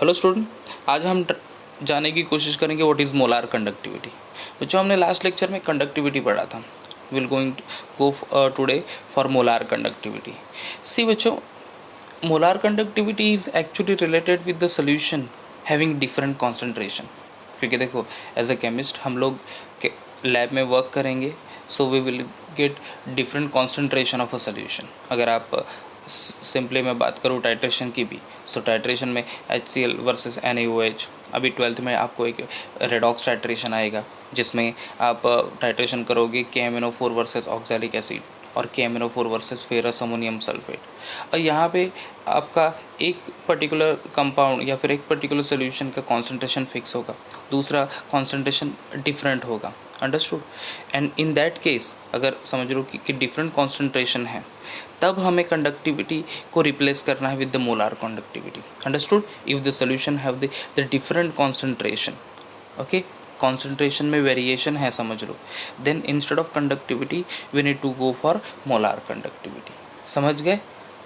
Hello student, आज हम जानने की कोशिश करेंगे व्हाट इज़ मोलार कंडक्टिविटी। बच्चों, हमने लास्ट लेक्चर में कंडक्टिविटी पढ़ा था। Will going go today for molar conductivity. See बच्चों, molar conductivity is actually related with the solution having different concentration. क्योंकि देखो, एज अ केमिस्ट हम लोग लैब में वर्क करेंगे, so we will get different concentration of a solution. अगर आप simply मैं बात करूँ टाइट्रेशन की भी, सो टाइट्रेशन में HCl वर्सेस NaOH। अभी 12th में आपको एक रेडॉक्स टाइट्रेशन आएगा, जिसमें आप टाइट्रेशन करोगे KMnO4 वर्सेस ऑक्सैलिक एसिड और KMnO4 versus ferrous ammonium sulphate. और यहाँ पे आपका एक पर्टिकुलर कंपाउंड या फिर एक पर्टिकुलर सोल्यूशन का कॉन्सेंट्रेशन फिक्स होगा, दूसरा कॉन्सेंट्रेशन डिफरेंट होगा। Understood? And in that case अगर समझ लो कि डिफरेंट कॉन्सेंट्रेशन है, तब हमें कंडक्टिविटी को रिप्लेस करना है with the molar conductivity. Understood? If the solution have the different concentration, okay, concentration में वेरिएशन है समझ लो, then instead of conductivity we need to go for molar conductivity. समझ गए?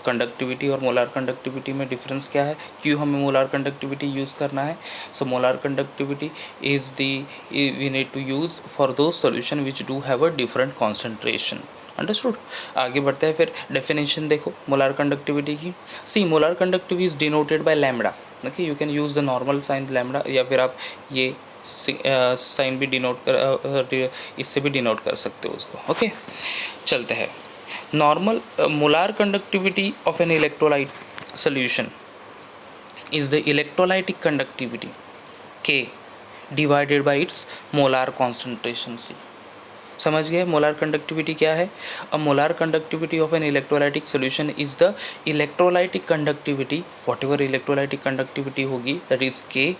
कंडक्टिविटी और मोलार कंडक्टिविटी में डिफरेंस क्या है, क्यों हमें मोलार कंडक्टिविटी यूज़ करना है। So molar conductivity is we need to use for those solution which do have a different concentration. Understood? आगे बढ़ते हैं, फिर डेफिनेशन देखो मोलार कंडक्टिविटी की। See, molar conductivity is denoted by lambda. Okay, you can use the normal sign lambda, या फिर आप ये साइन भी डिनोट कर इससे भी डिनोट कर सकते हो उसको। ओके, चलते हैं। Normal molar conductivity of an electrolyte solution is the electrolytic conductivity K divided by its molar concentration C। समझ गए मोलार कंडक्टिविटी क्या है? A molar conductivity of an electrolytic solution is the electrolytic conductivity, whatever electrolytic conductivity होगी, that is K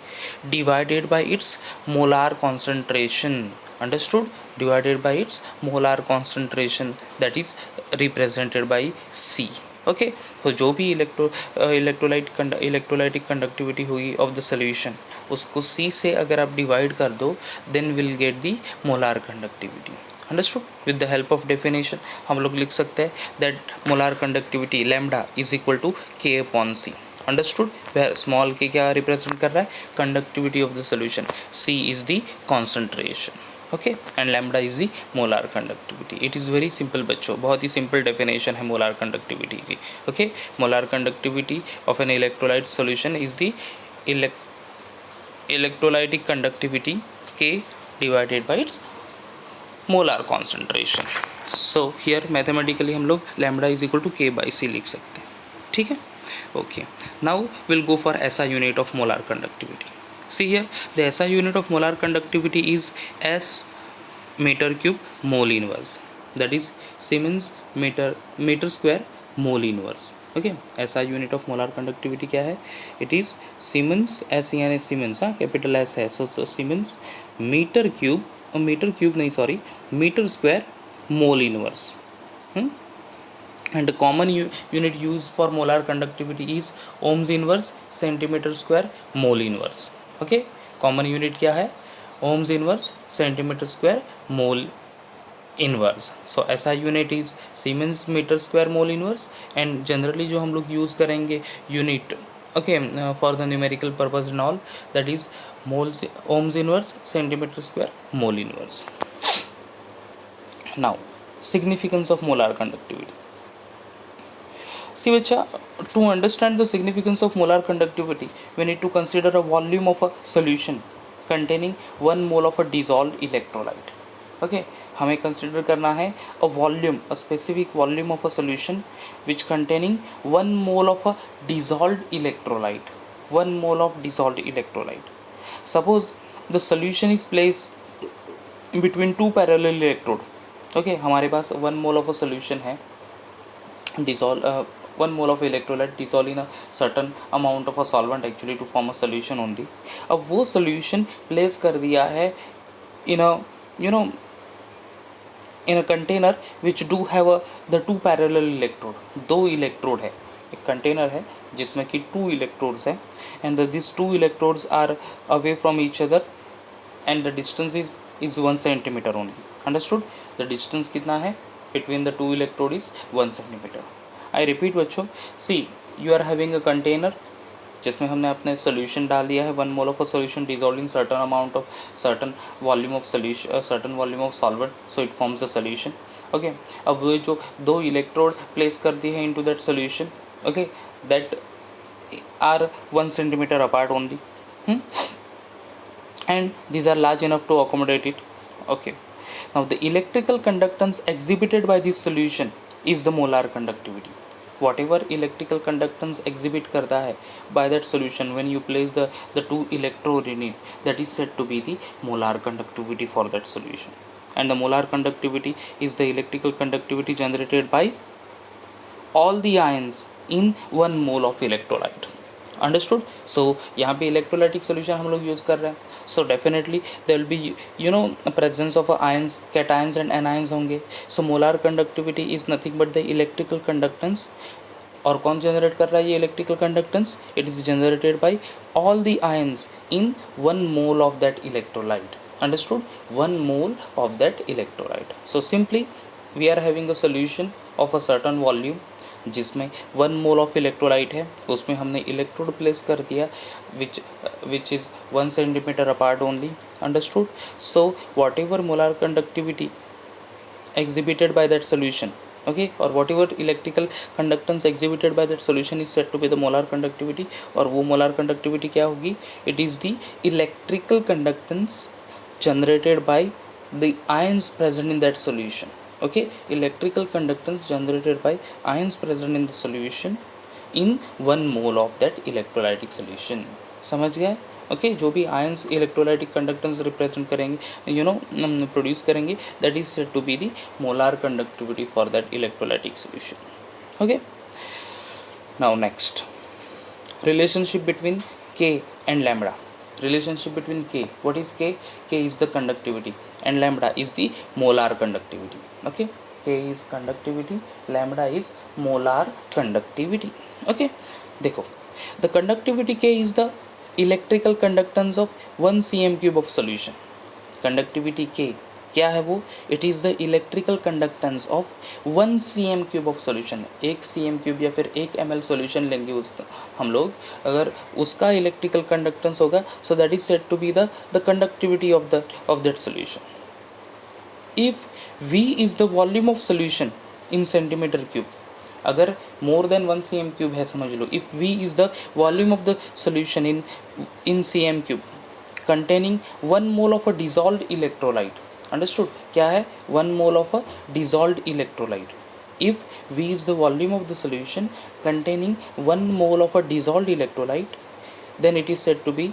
divided by its molar concentration. Understood? Divided by its molar concentration, that is represented by C। Okay, तो जो भी electrolytic conductivity होगी of the solution, उसको C से अगर आप divide कर दो, then will get the molar conductivity. Understood? With the help of definition हम लोग लिख सकते हैं that molar conductivity lambda is equal to K upon C। Understood? Where small k क्या रिप्रेजेंट कर रहा है? Conductivity of the solution. C is the concentration, okay, and lambda is the molar conductivity. It is very simple बच्चों, बहुत ही simple definition है molar conductivity की। Okay, molar conductivity of an electrolyte solution is the electrolytic conductivity K divided by its molar concentration. So here mathematically हम लोग lambda is equal to K by C लिख सकते हैं। ठीक है, okay. Now will go for SI unit of molar conductivity. See here, the SI unit of molar conductivity is S meter cube mole inverse, that is Siemens meter square mole inverse. Okay, SI unit of molar conductivity क्या है? It is Siemens, S यानी Siemens, capital S है, so Siemens meter square mole inverse. And the common unit used for molar conductivity is ohms inverse centimeter square mole inverse. Okay, common unit क्या है? Ohms inverse centimetre square mole inverse. So ऐसा unit is siemens metre square mole inverse, and generally जो हम लोग use करेंगे unit, okay, for the numerical purpose and all, that is mole ohms inverse centimetre square mole inverse. Now significance of molar conductivity. See bacha, to understand the significance of molar conductivity, we need to consider a volume of a solution containing 1 mole of a dissolved electrolyte. Okay, हमें consider करना है a volume, a specific volume of a solution which containing 1 mole of a dissolved electrolyte. 1 mole of dissolved electrolyte. Suppose the solution is placed between two parallel electrode. Okay, हमारे पास 1 mole of a solution है, dissolve 1 mole of electrolyte dissolve in a certain amount of a solvent actually to form a solution only. अब वो solution place कर दिया है in a in a container which do have the two parallel electrode. 2 electrode है, एक container है जिसमें कि 2 electrodes है, and these 2 electrodes are away from each other and the distance is 1 centimeter only. Understood? The distance कितना है between the 2 electrode is 1 centimeter. I repeat बच्चों, see, you are having a container जिसमें हमने अपने solution डाल दिया है 1 mole of a solution dissolve in certain amount of certain volume of solution certain volume of solvent, so it forms the solution. Okay, अब वो जो 2 इलेक्ट्रोड प्लेस कर दिए हैं into that solution, okay, that are 1 centimeter apart only, and these are large enough to accommodate it. Okay, now the electrical conductance exhibited by this solution is the molar conductivity. Whatever electrical conductance exhibit करता है by that solution when you place the 2 electrode in it, that is said to be the molar conductivity for that solution. And the molar conductivity is the electrical conductivity generated by all the ions in 1 mole of electrolyte. Understood. सो यहाँ पे electrolytic solution हम लोग use कर रहे हैं, so definitely there will be presence of ions, cations and anions होंगे। So molar conductivity is nothing but the electrical conductance. और कौन जनरेट कर रहा है ये electrical conductance? It is generated by all the ions in 1 mole of that electrolyte. Understood, 1 mole of that electrolyte. So simply we are having a solution of a certain volume जिसमें 1 mole of electrolyte है, उसमें हमने electrode place कर दिया which is 1 centimeter apart only. Understood. So what ever molar conductivity exhibited by that solution, okay, or whatever electrical conductance exhibited by that solution is said to be the molar conductivity। और वो molar conductivity क्या होगी? it is the electrical conductance generated by the ions present in that solution। okay, electrical conductance generated by ions present in the solution in 1 mole of that electrolytic solution। समझ गए? Okay, जो भी ions electrolytic conductance represent करेंगे produce करेंगे, that is said to be the molar conductivity for that electrolytic solution. Okay, now next, relationship between K and lambda. Relationship between K, what is K? K is the conductivity and lambda is the molar conductivity. Okay, K is conductivity, lambda is molar conductivity. Okay, देखो, the conductivity K is the electrical conductance of 1 cm³ of solution. Conductivity के क्या है वो? It is the electrical conductance of 1 cm³ of solution. 1 cm³ या फिर 1 ml solution लेंगे उसका हम लोग, अगर उसका इलेक्ट्रिकल कंडक्टेंस होगा, so that is said to be the conductivity of that solution. If V is the volume of solution in cm³, अगर मोर देन 1 cm³ है समझ लो, if V is the volume of the solution in cm³ containing 1 mole of a dissolved electrolyte. Understood, क्या है? 1 mole of a dissolved electrolyte. If V is the volume of the solution containing 1 mole of a dissolved electrolyte, then it is said to be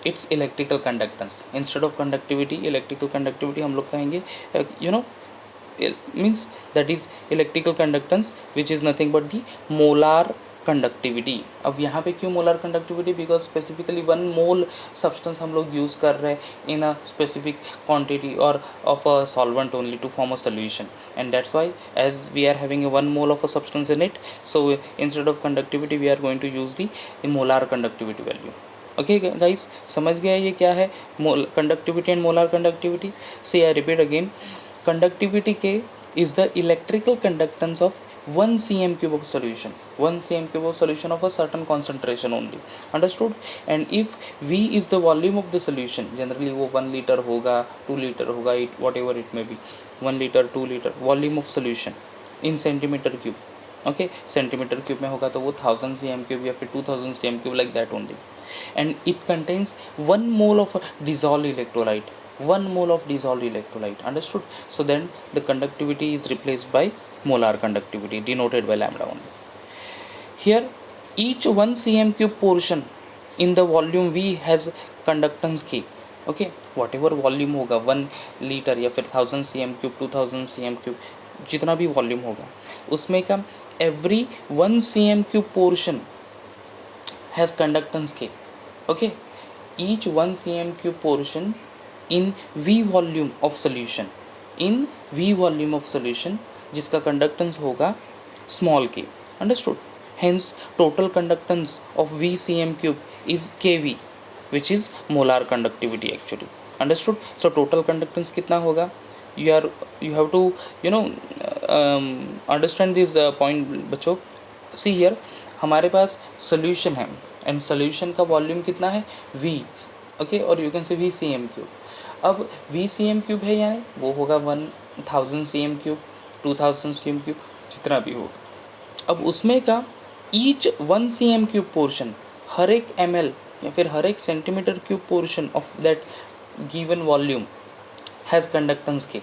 its electrical conductance. Instead of conductivity, electrical conductivity हम लोग कहेंगे means that is electrical conductance which is nothing but the molar conductivity। अब यहाँ पे क्यों molar conductivity? because specifically 1 mole substance हम लोग use कर रहे हैं in a specific quantity or of a solvent only to form a solution, and that's why as we are having a 1 mole of a substance in it, so instead of conductivity we are going to use the molar conductivity value। Okay guys, समझ गया ये क्या है conductivity and molar conductivity? See I repeat again, conductivity K is the electrical conductance of 1 cm³ of solution, 1 cm³ of solution of a certain concentration only। Understood? And if V is the volume of the solution, generally वो 1 liter होगा, 2 liter होगा, whatever it may be, 1 liter 2 liter volume of solution in cm³। okay, cm³ में होगा तो वो 1000 cm³ या फिर 2000 cm³ like that only, and it contains 1 mole of a dissolved electrolyte, 1 mole of dissolved electrolyte। Understood? So then the conductivity is replaced by molar conductivity denoted by lambda only। Here each 1 cm³ portion in the volume V has conductance K। okay, whatever volume होगा 1 liter या फिर 1000 cm³, 2000 cm³, जितना भी volume होगा उसमें का every 1 cm³ portion has conductance K। okay, each 1 cm³ portion in V volume of solution, in V volume of solution जिसका conductance होगा small k। Understood? Hence total conductance of V cm³ is Kv which is molar conductivity actually। Understood? So total conductance कितना होगा? you have to understand this point बच्चों। See here, हमारे पास solution है and solution का volume कितना है v, okay, और you can say V C M cube. अब वी सी एम क्यूब है यानी वो होगा 1000 C M cube, 2000 C M cube, जितना भी होगा. अब उसमें का each 1 C M cube portion, हर एक एम एल या फिर हर एक centimetre cube portion of that given volume has conductance के.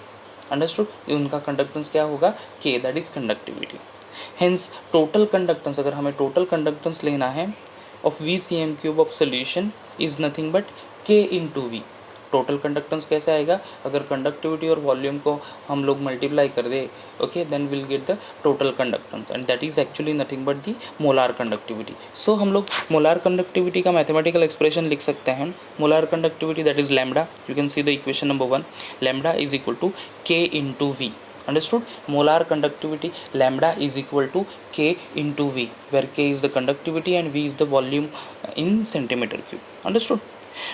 अंडरस्टूड. उनका कंडक्टेंस क्या होगा, K, that is conductivity. Hence total conductance, अगर हमें टोटल कंडक्टेंस लेना है of V C M cube of solution is nothing but K into V. Total conductance कैसे आएगा, अगर कंडक्टिविटी और वॉल्यूम को हम लोग मल्टीप्लाई कर दे, okay, then will get the total conductance and that is actually nothing but the molar conductivity. So हम लोग मोलार कंडक्टिविटी का मैथमेटिकल एक्सप्रेशन लिख सकते हैं. Molar conductivity that is lambda, you can see the equation number 1, lambda is equal to K into V. Understood. Molar conductivity lambda is equal to K into V, where K is the conductivity and V is the volume in centimeter cube. Understood.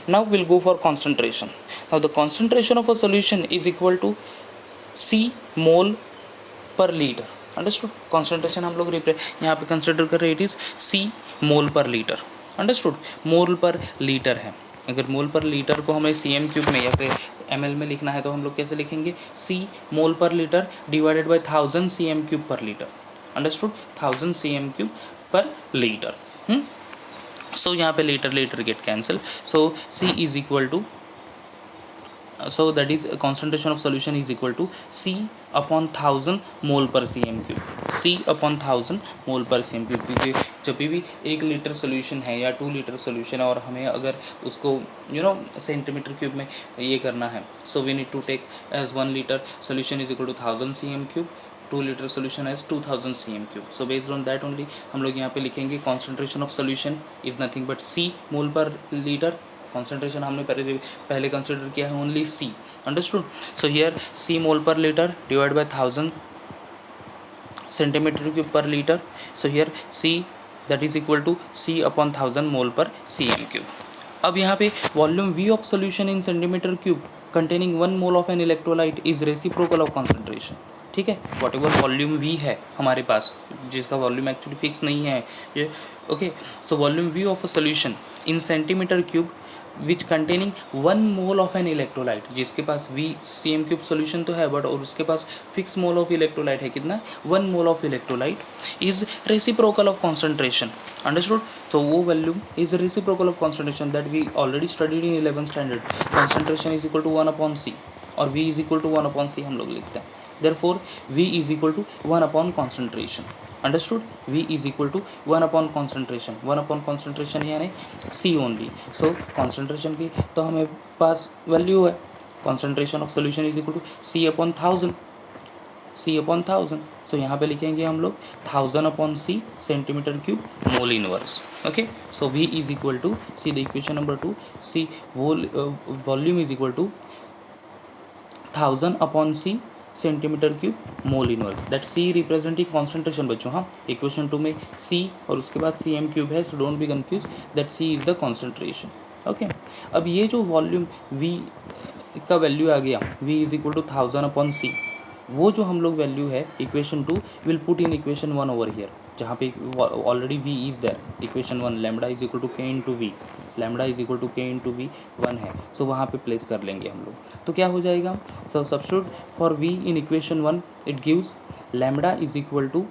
Now we'll go for concentration. Now the concentration of a solution is equal to C mole per liter. Understood. Concentration हम लोग यहाँ पे consider कर रहे हैं, it is C mole per litre. Understood. Mole per litre है. अगर मोल per litre को हमें सी एम क्यूब में या फिर एम एल में लिखना है तो हम लोग कैसे लिखेंगे, C mole per litre divided by 1000 C M cube per litre. Understood. 1000 C M cube per litre. So यहाँ पे litre litre get cancel. So C is equal to, so that is concentration of solution is equal to C upon 1000 mole per C M cube. C upon 1000 mole per C M cube. क्योंकि जब भी 1 litre solution है या 2 litre solution है और हमें अगर उसको सेंटीमीटर क्यूब में ये करना है, so we need to take as 1 litre solution is equal to 1000 C M cube, 2 litre solution as 2000 C M cube. So based on that only हम लोग यहाँ पे लिखेंगे concentration of solution is nothing but C mole per litre. concentration हमने पहले consider किया है only C. Understood. So here C mole per litre divide by 1000 centimetre cube per litre. So here C that is equal to C upon 1000 mole per cm cube. अब यहाँ पे volume V of solution in centimetre cube containing 1 mole of an electrolyte is reciprocal of concentration. ठीक है, what ever volume V है हमारे पास, जिसका volume actually fix नहीं है ये, okay. So volume V of a solution in centimetre cube which containing 1 mole of an electrolyte, जिसके पास V C M cube solution तो है बट और उसके पास फिक्स मोल ऑफ इलेक्ट्रोलाइट है, कितना, 1 mole of electrolyte is reciprocal of concentration. Understood. तो वो volume is reciprocal of concentration that we already studied in 11th standard. Concentration is equal to 1 upon सी और V is equal to 1 upon C हम लोग लिखते हैं. Therefore V is equal to 1 upon concentration. Understood. V is equal to 1 upon concentration. 1 upon concentration यानी C only. So concentration की तो हमें पास value है, concentration of solution is equal to C upon 1000. C upon 1000. So यहाँ पे लिखेंगे हम लोग 1000 upon C centimetre cube mole inverse. Okay. So V is equal to, see the equation number 2, C volume is equal to 1000 upon C centimetre cube mole inverse. That C representing concentration बच्चों. हाँ, equation 2 में C और उसके बाद CM cube है, so don't be confuse, that C is the concentration. Okay. अब ये जो वॉल्यूम V का वैल्यू आ गया, V is equal to 1000 upon C, वो जो हम लोग वैल्यू है equation 2 will put in equation 1 over here, जहाँ पे already V is there. Equation 1 lambda is equal to K into V, lambda is equal to K into V 1 है, सो वहाँ पे प्लेस कर लेंगे हम लोग. तो क्या हो जाएगा, so substitute for V in equation 1 it gives lambda is equal to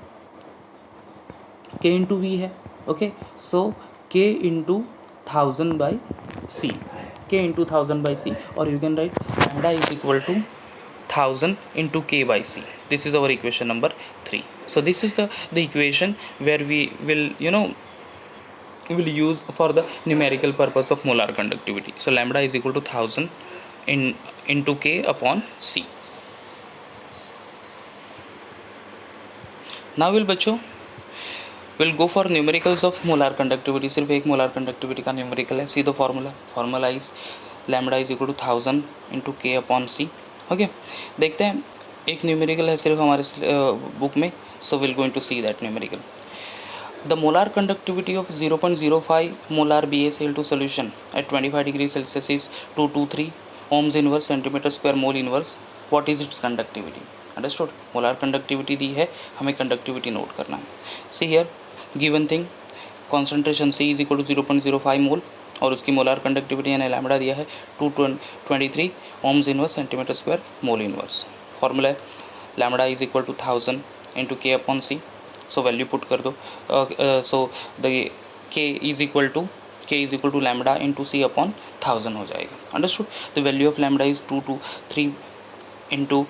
K into V है. Okay. So K into 1000 by C, K into 1000 by C, और you can write lambda is equal to 1000 into K by C. This is our equation number 3. So this is the equation where we will will use for the numerical purpose of molar conductivity. So lambda is equal to 1000 into K upon C. Now बच्चों we'll go for numericals of molar conductivity. सिर्फ एक molar conductivity का numerical है. See the formula is lambda is equal to 1000 into K upon C. Okay. देखते हैं, एक numerical है सिर्फ हमारे बुक में, so will going to see that numerical. The molar conductivity of 0.05 molar BaCl2 solution at 25 degree Celsius is 223 ohms inverse centimetre square mole inverse. What is its conductivity. Understood. Molar conductivity दी है, हमें conductivity note करना है. See here given thing, concentration C is equal to 0.05 mole और उसकी molar conductivity यानी lambda दिया है 223 ohms inverse centimetre square mole inverse. Formula है lambda is equal to 1000 into K upon C. So value put कर दो। So the K is equal to lambda into C upon 1000 हो जाएगा। Understood. The value of lambda is 223 into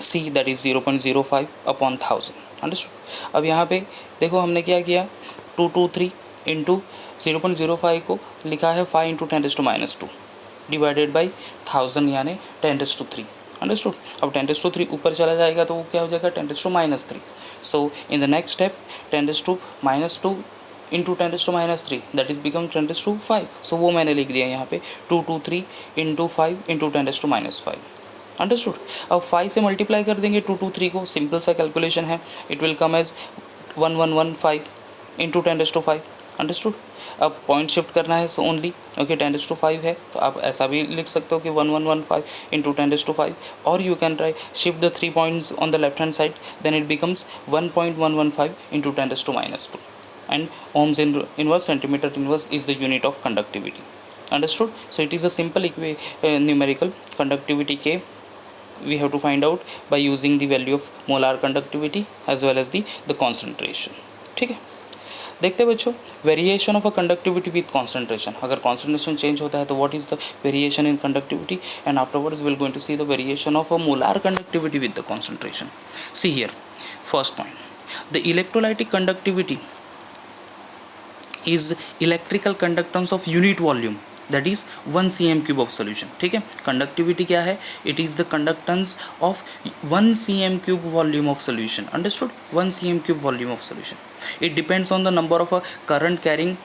C that is 0.05 upon 1000। Understood. अब यहाँ पे देखो हमने क्या किया, 223 इंटू 0.05 को लिखा है 5 इंटू 10⁻² डिवाइडेड बाई 1000 यानी 10⁻3। अंडरस्टूड। अब 10⁻3 ऊपर चला जाएगा तो वो क्या हो जाएगा 10⁻3। So in the next step 10⁻² into 10⁻3 that is become 10⁻5। सो वो मैंने लिख दिया यहाँ पे 223 इंटू 5 इंटू 10⁻5। अंडरस्टूड। अब 5 से मल्टीप्लाई कर देंगे 223 को, सिंपल सा कैलकुलेशन है, it will come as 1115 into 10⁻5। Understood. अब पॉइंट शिफ्ट करना है सो ओनली ओके 10⁻5 है तो आप ऐसा भी लिख सकते हो कि 1115 इंटू 10⁻5 और you can try shift the 3 points on the left hand side then it becomes 1.115 into 10⁻2 and ohms inverse centimeter inverse is the unit of conductivity. Understood. So it is a simple numerical conductivity K we have to find out by using the value of molar conductivity as well as the concentration. ठीक है। देखते बच्चों variation of a conductivity with concentration. अगर concentration change होता है तो what is the variation in conductivity and afterwards will going to see the variation of a molar conductivity with the concentration. See here first point, the electrolytic conductivity is electrical conductance of unit volume that is 1 cm³ of solution। ठीक है। Conductivity क्या है, it is the conductance of 1 cm³ volume of solution। understood। 1 cm³ volume of solution, it depends on the number of current carrying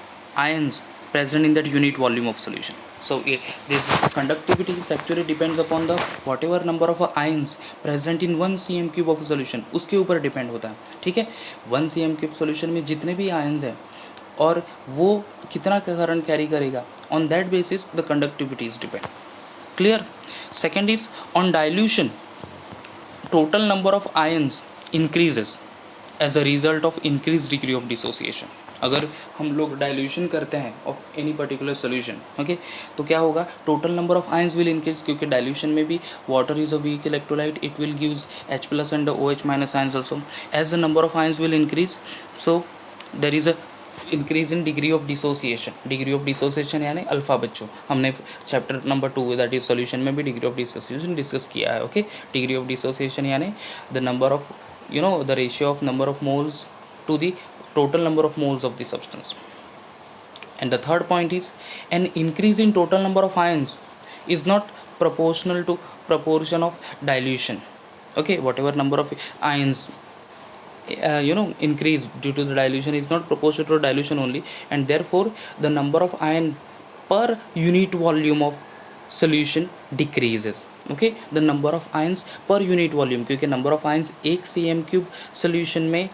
ions present in that unit volume of solution। so this conductivity is actually depends upon the whatever number of ions present in 1 cm³ of solution, उसके ऊपर depend होता है। ठीक है। 1 cm³ solution में जितने भी ions हैं और वो कितना करंट कैरी करेगा, on that basis the conductivity is depend. Clear. Second is on dilution total number of ions increases as a result of increase degree of dissociation. अगर हम लोग डाइल्यूशन करते हैं of any particular solution okay तो क्या होगा, total number of ions will increase, क्योंकि dilution में भी water is a weak electrolyte, it will gives H+ and OH- ions also. As the number of ions will increase so there is a increase in degree of dissociation. Degree of dissociation यानी alpha. बच्चों हमने chapter number 2 that is solution में भी degree of dissociation discuss किया है। Okay degree of dissociation यानी the number of the ratio of number of moles to the total number of moles of the substance. And the third point is an increase in total number of ions is not proportional to proportion of dilution। okay whatever number of ions increase due to the dilution is not proportional to dilution only, and therefore the number of ion per unit volume of solution decreases। okay the number of ions per unit volume, क्योंकि number of ions 1 cm³ solution में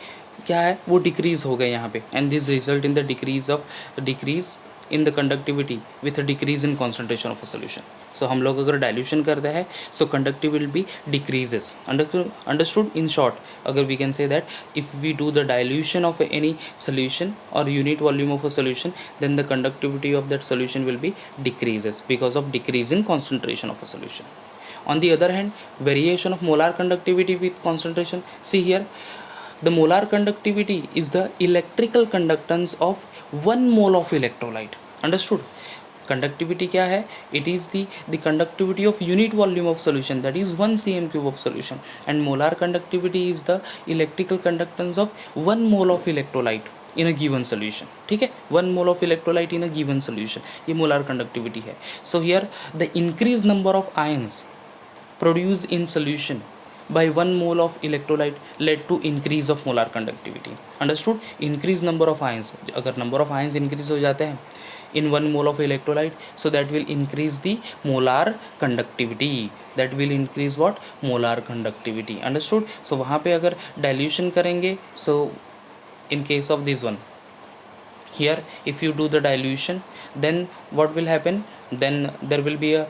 क्या है वो decrease हो गए यहाँ पे, and this result in the decrease in the conductivity with a decrease in concentration of a solution. So हम लोग अगर डाइल्यूशन करते हैं so conductivity will be decreases. Understood. In short अगर we can say that if we do the dilution of any solution or unit volume of a solution then the conductivity of that solution will be decreases because of decrease in concentration of a solution. On the other hand, variation of molar conductivity with concentration. See here, the molar conductivity is the electrical conductance of 1 mole of electrolyte। Understood? Conductivity क्या है? It is the conductivity of unit volume of solution, that is 1 cm³ of solution, and molar conductivity is the electrical conductance of 1 mole of electrolyte in a given solution। ठीक है, 1 mole of electrolyte in a given solution, ये molar conductivity है। So here the increased number of ions produced in solution by 1 mole of electrolyte led to increase of molar conductivity। Understood? Increase number of ions, अगर number of ions increase हो जाते हैं in 1 mole of electrolyte, so that will increase the molar conductivity, that will increase what? Molar conductivity। Understood? So वहाँ पे अगर dilution करेंगे, so in case of this one here if you do the dilution then what will happen, then there will be a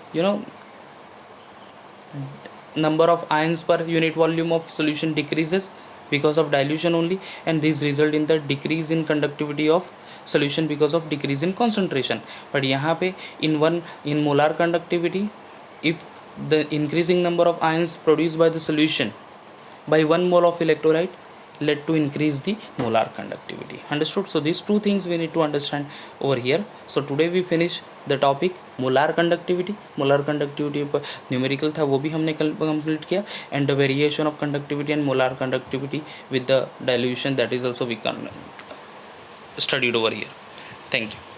number of ions per unit volume of solution decreases, because of dilution only, and these result in the decrease in conductivity of solution because of decrease in concentration. But यहाँ पे in molar conductivity, if the increasing number of ions produced by the solution by 1 mole of electrolyte led to increase the molar conductivity. Understood? So these two things we need to understand over here. So today we finish the topic molar conductivity. molar conductivity पर numerical था, वो भी हमने कल complete किया, and the variation of conductivity and molar conductivity with the dilution, that is also we can studied over here. Thank you.